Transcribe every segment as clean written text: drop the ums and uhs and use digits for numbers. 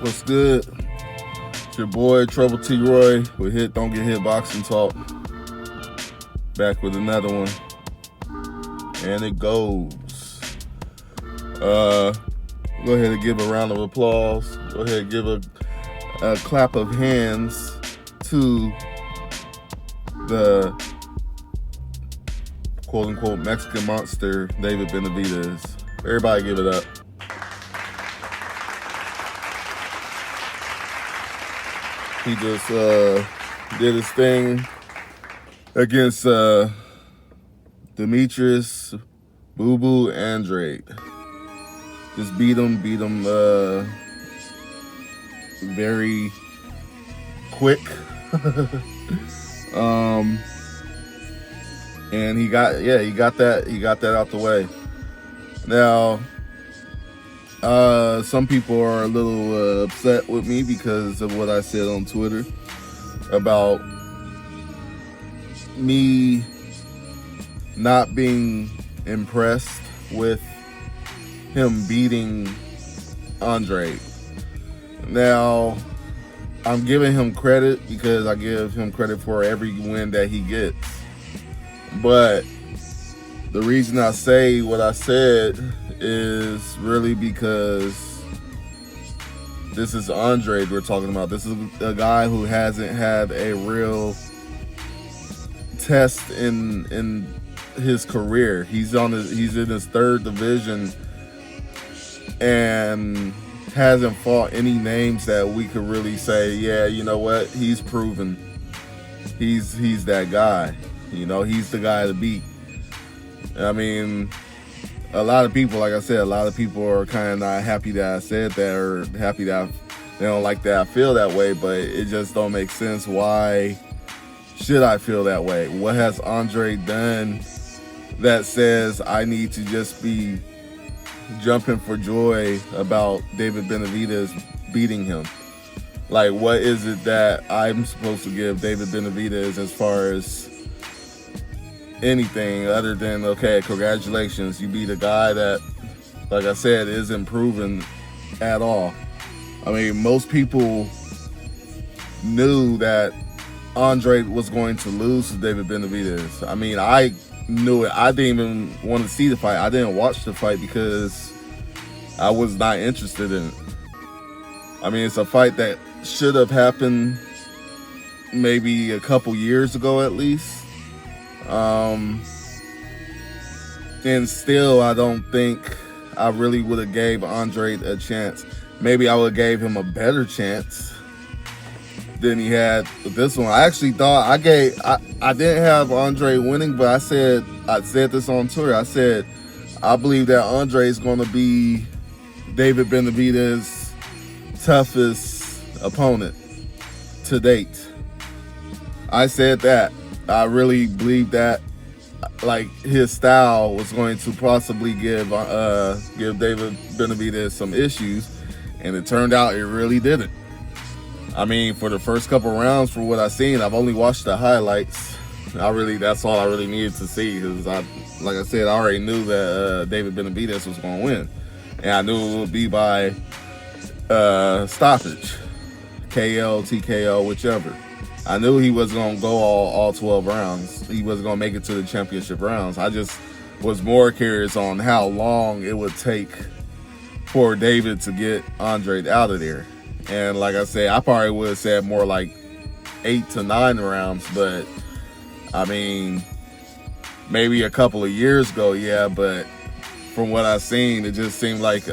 What's good? It's your boy Trouble T Roy with Hit Don't Get Hit Boxing Talk. Back with another one. And it goes. Go ahead and give a round of applause. Go ahead and give a clap of hands to the quote-unquote Mexican monster, David Benavidez. Everybody give it up. He just did his thing against Demetrius BooBoo Andrade. Just beat him very quick. And he got that out the way. Now, some people are a little upset with me because of what I said on Twitter about me not being impressed with him beating Andrade. Now, I'm giving him credit because I give him credit for every win that he gets. But the reason I say what I said is really because this is Andrade we're talking about. This is a guy who hasn't had a real test in his career. He's in his third division and hasn't fought any names that we could really say, yeah, you know what, he's proven he's that guy. You know, he's the guy to beat. I mean, a lot of people, like I said, a lot of people are kind of not happy that I said that, or happy that they don't like that I feel that way, but it just don't make sense. Why should I feel that way? What has Andre done that says I need to just be jumping for joy about David Benavidez beating him? Like, what is it that I'm supposed to give David Benavidez as far as anything other than, okay, congratulations, you beat a guy that, like I said, isn't proven at all. I mean, most people knew that Andre was going to lose to David Benavidez. I mean, I knew it. I didn't even want to see the fight. I didn't watch the fight because I was not interested in it. I mean, it's a fight that should have happened maybe a couple years ago at least. And still, I don't think I really would have gave Andre a chance. Maybe I would have gave him a better chance than he had with this one. I actually thought I didn't have Andre winning, but I said this on Twitter. I said I believe that Andre is going to be David Benavidez's toughest opponent to date. I said that. I really believe that, like, his style was going to possibly give David Benavidez some issues, and it turned out it really didn't. I mean, for the first couple rounds, for what I've seen, I've only watched the highlights. That's all I really needed to see, because like I said, I already knew that David Benavidez was going to win, and I knew it would be by stoppage, KO, TKO, whichever. I knew he was going to go all 12 rounds. He was going to make it to the championship rounds. I just was more curious on how long it would take for David to get Andre out of there. And like I said, I probably would have said more like 8 to 9 rounds. But, I mean, maybe a couple of years ago, yeah. But from what I've seen, it just seemed like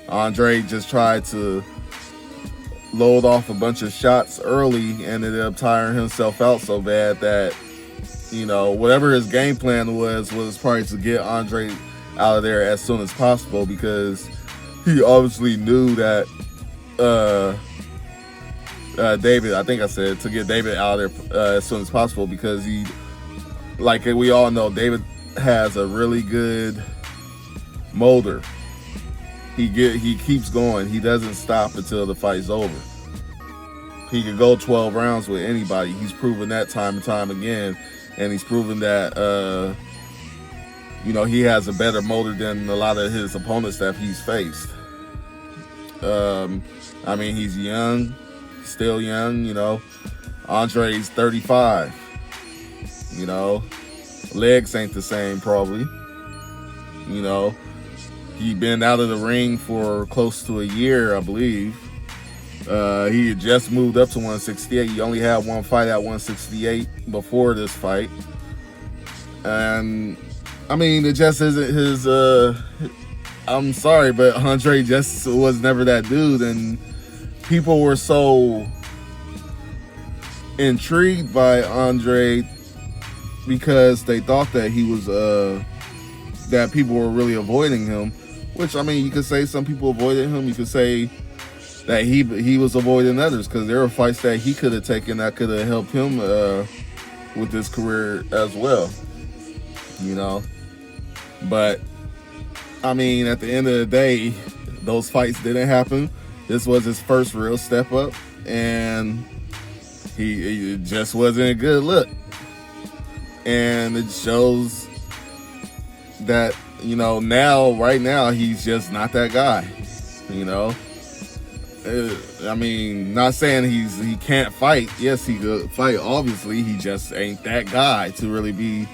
Andre just tried to load off a bunch of shots early and ended up tiring himself out so bad that, you know, whatever his game plan was probably to get Andre out of there as soon as possible, because he obviously knew that David, I think I said, to get David out of there as soon as possible, because he, like we all know, David has a really good motor. He keeps going. He doesn't stop until the fight's over. He could go 12 rounds with anybody. He's proven that time and time again, and he's proven that you know, he has a better motor than a lot of his opponents that he's faced. I mean, he's young, still young, you know. Andre's 35, you know. Legs ain't the same, probably. You know, he been out of the ring for close to a year, I believe. He had just moved up to 168. He only had one fight at 168 before this fight. And, I mean, it just isn't his, I'm sorry, but Andre just was never that dude. And people were so intrigued by Andre because they thought that he was, that people were really avoiding him. Which, I mean, you could say some people avoided him. You could say that he was avoiding others because there were fights that he could have taken that could have helped him with his career as well. You know? But, I mean, at the end of the day, those fights didn't happen. This was his first real step up, and he just wasn't a good look. And it shows that, you know, right now, he's just not that guy, you know? I mean, not saying he can't fight. Yes, he could fight, obviously. He just ain't that guy to really be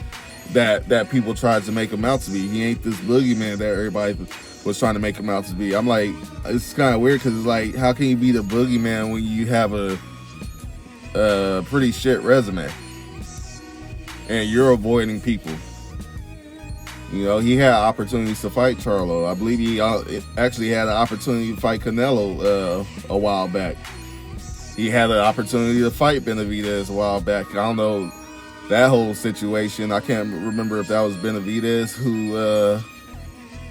that people tried to make him out to be. He ain't this boogeyman that everybody was trying to make him out to be. I'm like, it's kind of weird because it's like, how can you be the boogeyman when you have a pretty shit resume and you're avoiding people? You know, he had opportunities to fight Charlo. I believe he actually had an opportunity to fight Canelo a while back. He had an opportunity to fight Benavidez a while back. I don't know that whole situation. I can't remember if that was Benavidez who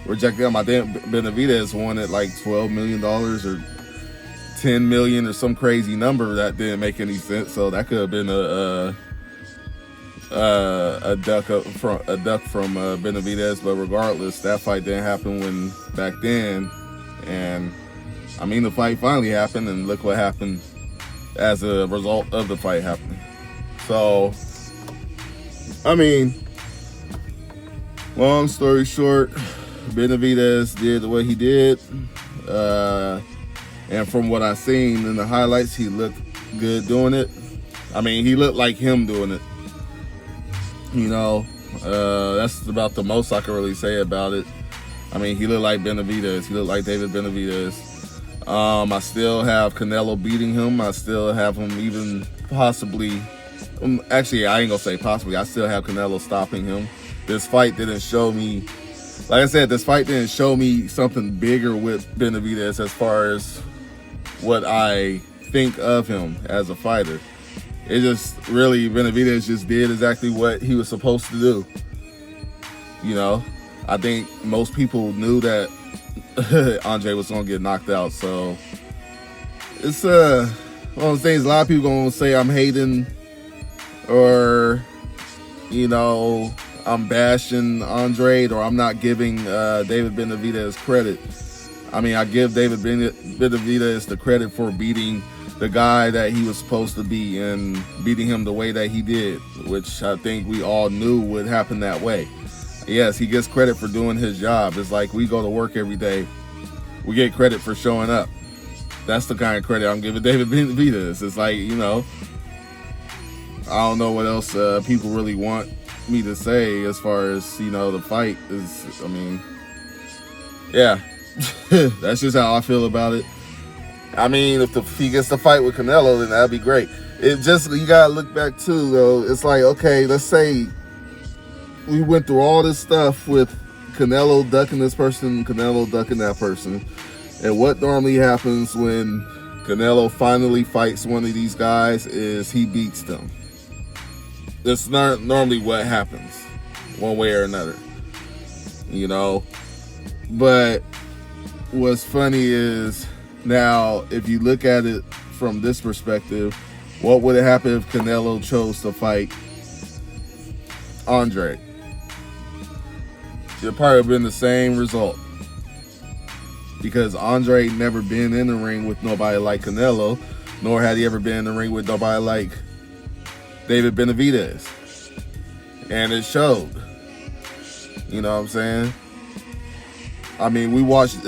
rejected him. I think Benavidez wanted like $12 million or $10 million or some crazy number that didn't make any sense. So that could have been a duck from Benavidez, but regardless, that fight didn't happen back then. And I mean, the fight finally happened, and look what happened as a result of the fight happening. So, I mean, long story short, Benavidez did what he did, and from what I seen in the highlights, he looked good doing it. I mean, he looked like him doing it. You know, that's about the most I can really say about it. I mean, he looked like Benavidez. He looked like David Benavidez. I still have Canelo beating him. I still have him even possibly... actually, I ain't going to say possibly. I still have Canelo stopping him. This fight didn't show me... Like I said, this fight didn't show me something bigger with Benavidez as far as what I think of him as a fighter. It just really, Benavidez just did exactly what he was supposed to do. You know, I think most people knew that Andre was going to get knocked out. So it's one of those things. A lot of people going to say I'm hating or, you know, I'm bashing Andrade or I'm not giving David Benavidez credit. I mean, I give David Benavidez the credit for beating the guy that he was supposed to be and beating him the way that he did, which I think we all knew would happen that way. Yes, he gets credit for doing his job. It's like we go to work every day. We get credit for showing up. That's the kind of credit I'm giving David Benavidez. It's like, you know, I don't know what else people really want me to say as far as, you know, the fight is. I mean, yeah, that's just how I feel about it. I mean, if he gets to fight with Canelo, then that'd be great. It just, you gotta look back too, though. It's like, okay, let's say we went through all this stuff with Canelo ducking this person, Canelo ducking that person. And what normally happens when Canelo finally fights one of these guys is he beats them. That's not normally what happens, one way or another. You know? But what's funny is, now, if you look at it from this perspective, what would have happened if Canelo chose to fight Andre? It probably have been the same result. Because Andre never been in the ring with nobody like Canelo, nor had he ever been in the ring with nobody like David Benavidez. And it showed. You know what I'm saying? I mean, we watched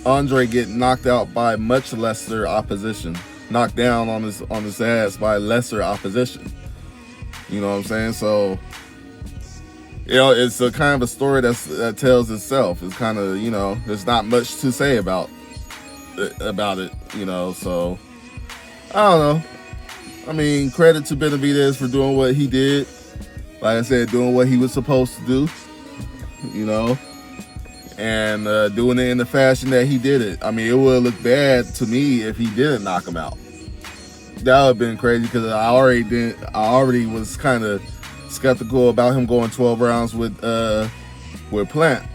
Andre get knocked out by much lesser opposition, knocked down on his ass by lesser opposition. You know what I'm saying? So, you know, it's a kind of a story that tells itself. It's kind of, you know, there's not much to say about it, you know. So, I don't know. I mean, credit to Benavidez for doing what he did. Like I said, doing what he was supposed to do, you know, and doing it in the fashion that he did it. I mean, it would look bad to me if he didn't knock him out. That would have been crazy because I already was kind of skeptical about him going 12 rounds with Plant.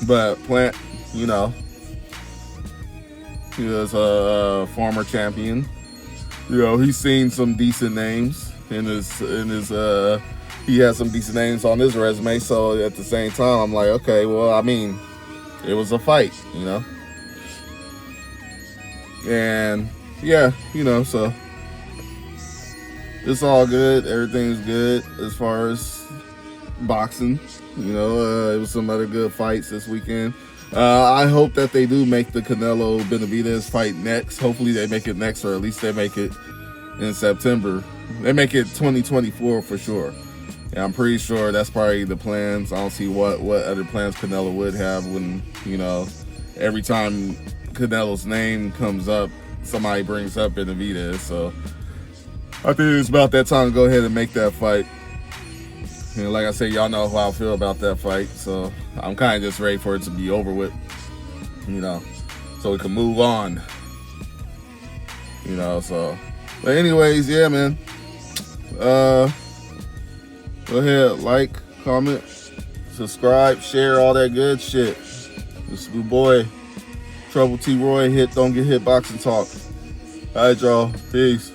But Plant, you know, he was a former champion. You know, he's seen some decent names in his he has some decent names on his resume. So at the same time, I'm like, okay, well, I mean, it was a fight, you know. And yeah, you know, so it's all good. Everything's good as far as boxing. You know, it was some other good fights this weekend. I hope that they do make the Canelo Benavidez fight next. Hopefully they make it next, or at least they make it in September. They make it 2024 for sure. And I'm pretty sure that's probably the plans. I don't see what other plans Canelo would have when, you know, every time Canelo's name comes up, somebody brings up Benavidez. So I think it's about that time to go ahead and make that fight. And like I said, y'all know how I feel about that fight. So I'm kind of just ready for it to be over with, you know, so we can move on. You know, so. But anyways, yeah, man. Go ahead, like, comment, subscribe, share, all that good shit. This is your boy, Trouble T. Roy. Hit, don't get hit, boxing talk. All right, y'all. Peace.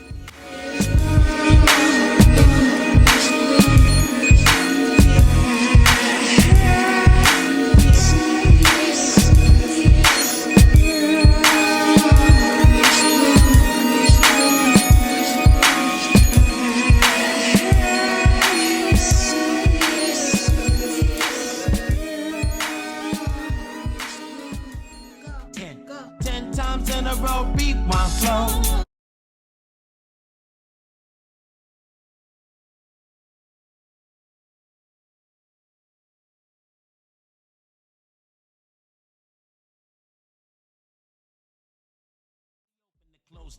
In a row, rewind flow.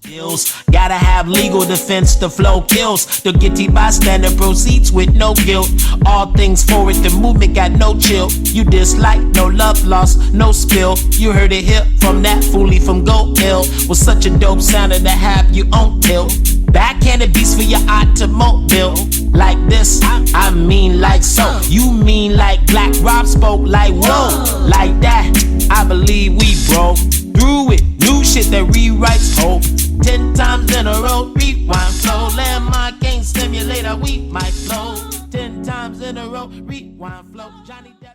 Deals. Gotta have legal defense, the flow kills. The guilty bystander proceeds with no guilt. All things forward, the movement got no chill. You dislike, no love lost, no spill. You heard it here from that foolie from Go Ill. Was such a dope sounder to have you on tilt. Backhanded beats for your automobile. Like this, I mean like so. You mean like Black Rob spoke like whoa. Like that, I believe we broke through it. New shit that rewrites hope. 10 times in a row, rewind flow. Landmark ain't simulator, we might flow. 10 times in a row, rewind flow. Johnny Depp.